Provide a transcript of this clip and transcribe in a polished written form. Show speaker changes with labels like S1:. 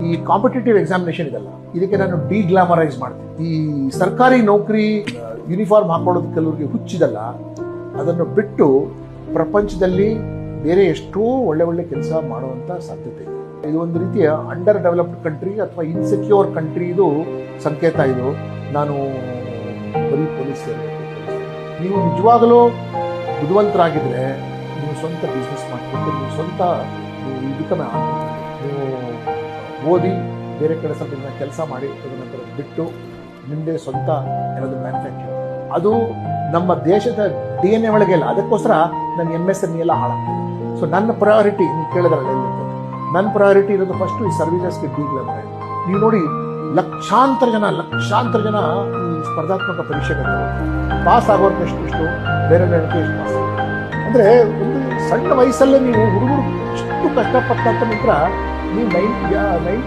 S1: ಈ competitive examination ಇದೆಲ್ಲ, ಇದಕ್ಕೆ ನಾನು ಡಿಗ್ಲಾಮರೈಸ್ ಮಾಡ್ತೀನಿ. ಈ ಸರ್ಕಾರಿ ನೌಕರಿ ಯೂನಿಫಾರ್ಮ್ ಹಾಕೊಳ್ಳೋದು ಕೆಲವರಿಗೆ ಹುಚ್ಚಿದಲ್ಲ, ಅದನ್ನು ಬಿಟ್ಟು ಪ್ರಪಂಚದಲ್ಲಿ ಬೇರೆ ಎಷ್ಟೋ ಒಳ್ಳೆ ಒಳ್ಳೆ ಕೆಲಸ ಮಾಡುವಂತ ಸಾಧ್ಯತೆ ಇದೆ. ಇದು ಒಂದು ರೀತಿಯ ಅಂಡರ್ ಡೆವಲಪ್ಡ್ ಕಂಟ್ರಿ ಅಥವಾ ಇನ್ಸೆಕ್ಯೂರ್ ಕಂಟ್ರಿ ಇದು ಸಂಕೇತ. ಇದು ನಾನು ಬರೀ ಪೊಲೀಸ್ ನೀವು ನಿಜವಾಗಲೂ ಬುದ್ಧಿವಂತರಾಗಿದ್ರೆ ನೀವು ಸ್ವಂತ ಬಿಸ್ನೆಸ್ ಮಾಡಿಕೊಂಡು ನೀವು ಸ್ವಂತ ಇದಕ್ಕನ್ನ ನೀವು ಓದಿ ಬೇರೆ ಕಡೆ ಸ್ವಲ್ಪ ಕೆಲಸ ಮಾಡಿ ತದನಂತರ ಬಿಟ್ಟು ನಿಮ್ಮದೇ ಸ್ವಂತ ಏನಾದರೂ ಮ್ಯಾನುಫ್ಯಾಕ್ಚರ್, ಅದು ನಮ್ಮ ದೇಶದ DNA ಒಳಗೆ ಇಲ್ಲ. ಅದಕ್ಕೋಸ್ಕರ ನನ್ನ MSME ಎಲ್ಲ ಹಾಳಾಗ್ತದೆ. ಸೊ ನನ್ನ ಪ್ರಯಾರಿಟಿ ನೀವು ಕೇಳಿದ್ರಲ್ಲ, ನನ್ನ ಪ್ರಯಾರಿಟಿ ಇರೋದು ಫಸ್ಟು ಈ ಸರ್ವಿಸಸ್ಗೆ ಡಿಗ್ಲಾಮರೈಸ್. ನೀವು ನೋಡಿ ಲಕ್ಷಾಂತರ ಜನ ಈ ಸ್ಪರ್ಧಾತ್ಮಕ ಪರೀಕ್ಷೆಗಳು ಪಾಸ್ ಆಗೋರ್ಗೆ ಎಷ್ಟು ಬೇರೆ ಎಷ್ಟು ಪಾಸ್. ಅಂದರೆ ಒಂದು ಸಣ್ಣ ವಯಸ್ಸಲ್ಲೇ ನೀವು ಹುಡುಗರು ಇಷ್ಟು ಕಷ್ಟಪಟ್ಟಂತ ನಂತರ ನೀವು 90